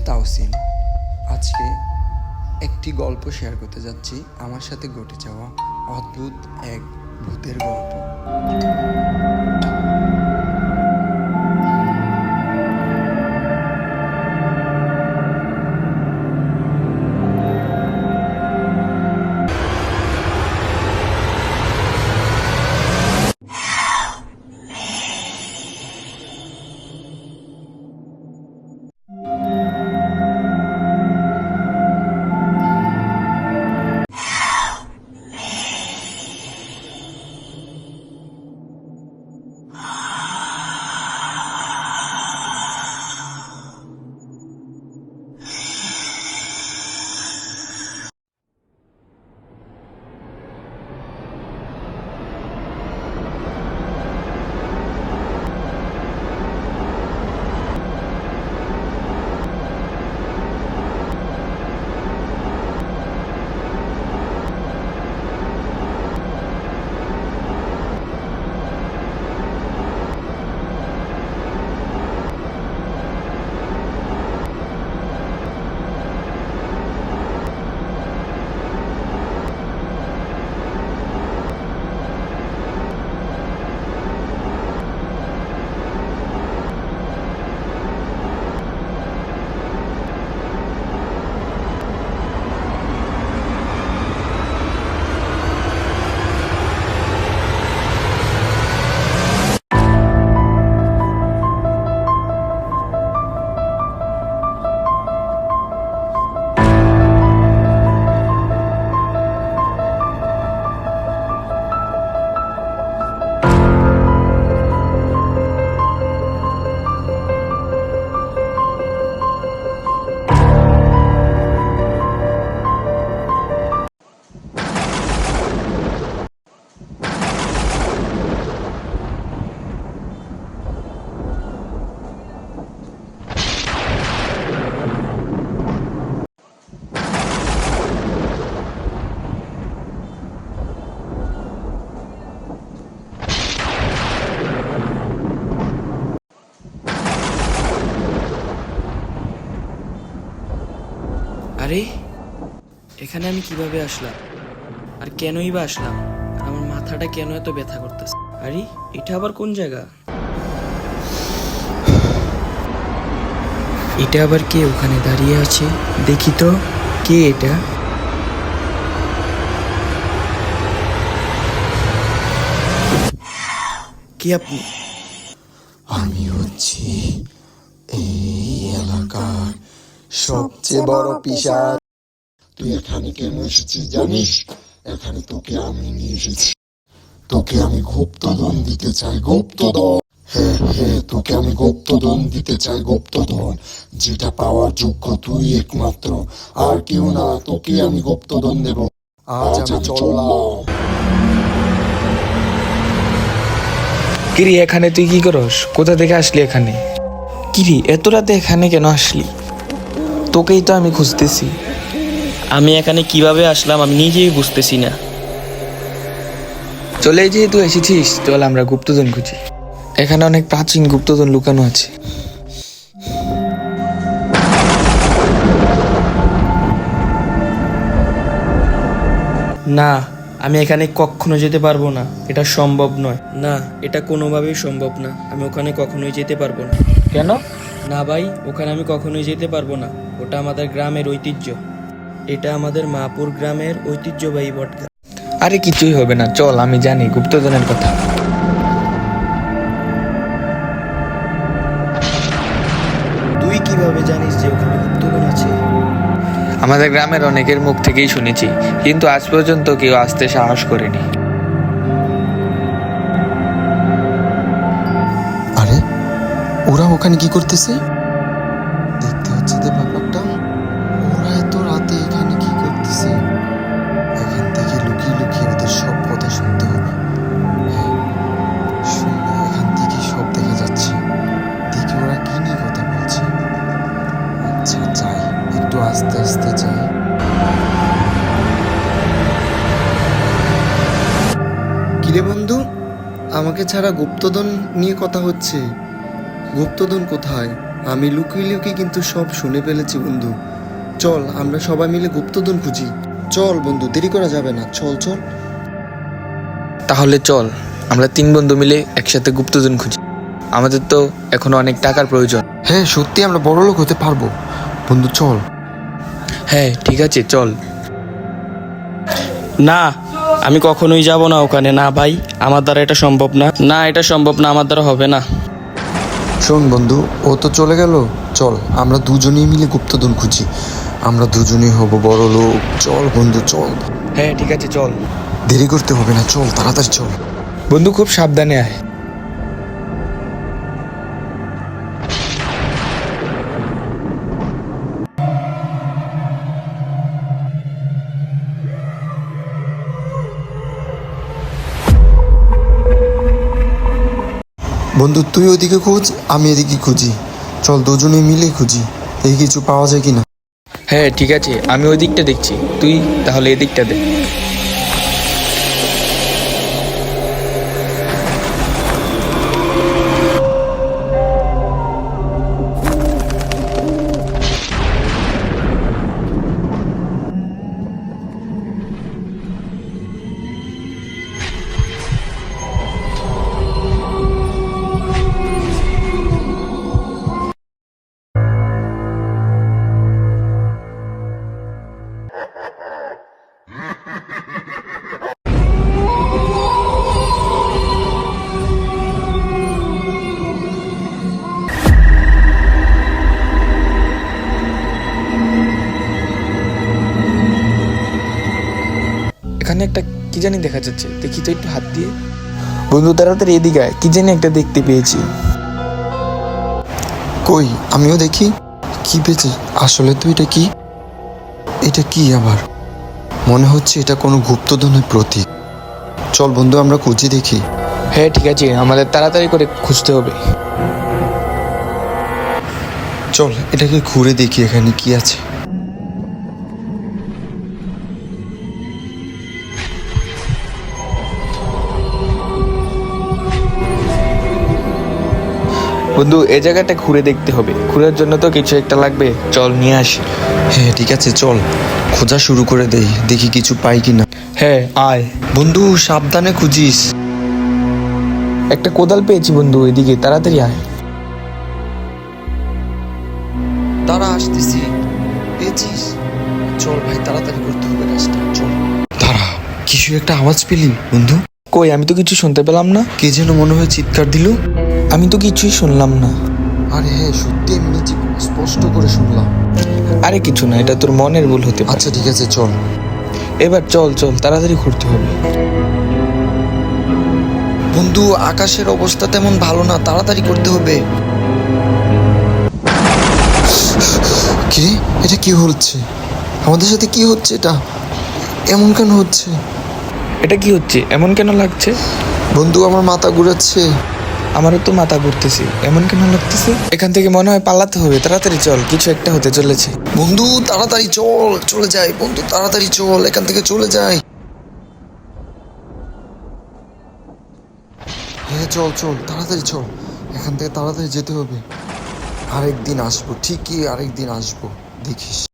তাওসিন। আজকে একটি গল্প শেয়ার করতে যাচ্ছি, আমার সাথে ঘটে যাওয়া অদ্ভুত এক ভূতের গল্প। আরে এখানে আমি কিভাবে আসলাম, আর কেনই বা আসলাম? আমার মাথাটা কেন এত ব্যথা করতেছে? আরে এটা আবার কোন জায়গা? এটা আবার কে ওখানে দাঁড়িয়ে আছে? দেখি তো, কে এটা? কে আপনি? আমি হচ্ছি এই এলাকার সবচেয়ে বড় পিশাচ। তুই এখানে কেন এসেছিস জানিস? এখানে তোকে আমি নিয়ে এসেছি। তোকে আমি গুপ্তধন দিতে চাই, গুপ্তধন। হ্যাঁ হ্যাঁ, তোকে আমি গুপ্তধন দিতে চাই, গুপ্তধন, যেটা পাওয়ার যোগ্য তুই একমাত্র, আর কেউ না। তোকে আমি গুপ্তধন দেব। আজ আমি চললাম। কিরি, এখানে তুই কি করস? কোথা থেকে আসলি এখানে? কিরি, এত রাতে এখানে কেন আসলি? তোকেই তো আমি খুঁজতেছি। আমি এখানে কিভাবে আসলাম আমি নিজেই বুঝতেছি না। চলে যেহেতু এসেছিস, চল আমরা গুপ্তধন খুঁজি। এখানে অনেক প্রাচীন গুপ্তধন লুকানো আছে। না, আমি এখানে কখনো যেতে পারবো না, এটা সম্ভব নয়। না, এটা কোনোভাবেই সম্ভব না, আমি ওখানে কখনোই যেতে পারবো না। কেন? না ভাই, ওখানে আমি কখনোই যেতে পারবো না। ওটা আমাদের গ্রামের ঐতিহ্য। এটা আমাদের মাপুর গ্রামের ঐতিহ্যবাহী বটগাছ। আরে কিছুই হবে না, চল, আমি জানি গুপ্তধনের কথা। তুই কিভাবে জানিস যে ওখানে গুপ্তধন আছে? আমাদের গ্রামের অনেকের মুখ থেকেই শুনেছি, কিন্তু আজ পর্যন্ত কেউ আসতে সাহস করেনি। আরে ওরা ওখানে কি করতেছে? দেখতে হচ্ছে যে ব্যাপারটা। ওরা এত রাতে এখানে কি করতেছে? এখান থেকে লুকিয়ে লুকিয়ে ওদের সব কথা শুনতে হবে। হ্যাঁ, শুনে এখান থেকে সব দেখা যাচ্ছে। দেখি ওরা কি নিয়ে কথা বলছে। আচ্ছা যাই, একটু আস্তে আস্তে যাই। কিরে বন্ধু, আমাকে ছাড়া গুপ্তধন নিয়ে কথা হচ্ছে। গুপ্তধন কোথায়? আমি লুকিয়ে লুকিয়ে কিন্তু সব শুনে ফেলেছি বন্ধু। চল আমরা সবাই মিলে গুপ্তধন খুঁজি। চল বন্ধু, দেরি করা যাবে না, চল চল। তাহলে চল আমরা 3 বন্ধু মিলে একসাথে গুপ্তধন খুঁজি। আমাদের তো এখনো অনেক টাকার প্রয়োজন। হ্যাঁ সত্যি আমরা বড় লোক হতে পারবো বন্ধু, চল। হ্যাঁ ঠিক আছে চল। না, আমি কখনোই যাব না ওখানে। না ভাই, আমার দ্বারা এটা সম্ভব না। না, এটা সম্ভব না, আমার দ্বারা হবে না। শোন বন্ধু, ও তো চলে গেল, চল আমরা দুজনেই মিলে গুপ্তধন খুঁজি। আমরা দুজনেই হব বড় লোক। চল বন্ধু চল, হ্যাঁ ঠিক আছে চল। দেরি করতে হবে না, চল তাড়াতাড়ি চল। বন্ধু খুব সাবধানে আয়। বন্ধু তুই ওদিকে খোঁজ, আমি এদিকে খুঁজি। চল দুজনে মিলে খুঁজি, এই কিছু পাওয়া যায় কিনা। হ্যাঁ ঠিক আছে, আমি ওই দিকটা দেখছি, তুই তাহলে এদিকটা দেখ। এখানে একটা কি জানি দেখা যাচ্ছে, দেখি তো একটু হাত দিয়ে। বন্ধু তাড়াতাড়ি এদিকে আয়, কি জানি একটা দেখতে পেয়েছি। কই আমিও দেখি, কি পেয়েছি আসলে। তো এটা কি, এটা কি আবার? মনে হচ্ছে এটা কোনো গুপ্তধনের প্রতীক। চল বন্ধু আমরা খুঁজে দেখি। হ্যাঁ ঠিক আছে, আমাদের তাড়াতাড়ি করে খুঁজতে হবে। চল এটাকে ঘুরে দেখি এখানে কি আছে। বন্ধু এই জায়গাটা ঘুরে দেখতে হবে, ঘুরার জন্য তো কিছু একটা লাগবে, চল নিয়ে আসি। হ্যাঁ ঠিক আছে চল, খোঁজা শুরু করে দেই, দেখি কিছু পাই কিনা। হ্যাঁ আয়। বন্ধু সাবধানে খুঁজিস। একটা কোদাল পেয়েছি বন্ধু, এদিকে তাড়াতাড়ি আয়। তারা আসতেছি, পেয়েছিস? চল ভাই তাড়াতাড়ি করতে হবে কাজটা, চল। দাঁড়া, কিছু একটা আওয়াজ পেলি বন্ধু? কই, আমি তো কিছু শুনতে পেলাম না। কে যেন মনে হয় চিৎকার দিল। আমি তো কিছুই শুনলাম না। আরে হ্যাঁ সত্যি, আমি নিজে স্পষ্ট করে শুনলাম। আরে কিছু না, এটা তোর মনের ভুল হতে পারে। আচ্ছা ঠিক আছে চল। এবার চল চল, তাড়াতাড়ি ঘুরতে হবে। বন্ধু আকাশের অবস্থা তেমন ভালো না, তাড়াতাড়ি করতে হবে। কি, এটা কি হচ্ছে আমাদের সাথে? কি হচ্ছে এটা, এমন কেন হচ্ছে? এটা কি হচ্ছে, এমন কেন লাগছে? বন্ধু আমার মাথা ঘুরাচ্ছে। আমারও তো মাথা ঘুরতেছে, এমন কেন লাগতেছে? এখান থেকে মনে হয় পালাতে হবে, তাড়াতাড়ি চল, কিছু একটা হতে চলেছে। বন্ধু তাড়াতাড়ি চল, চলে যাই বন্ধু, তাড়াতাড়ি চল, এখান থেকে চলে যাই। হ্যাঁ চল চল, তাড়াতাড়ি চল, এখান থেকে তাড়াতাড়ি যেতে হবে। আরেকদিন আসবো, ঠিকই আরেকদিন আসবো, দেখিস।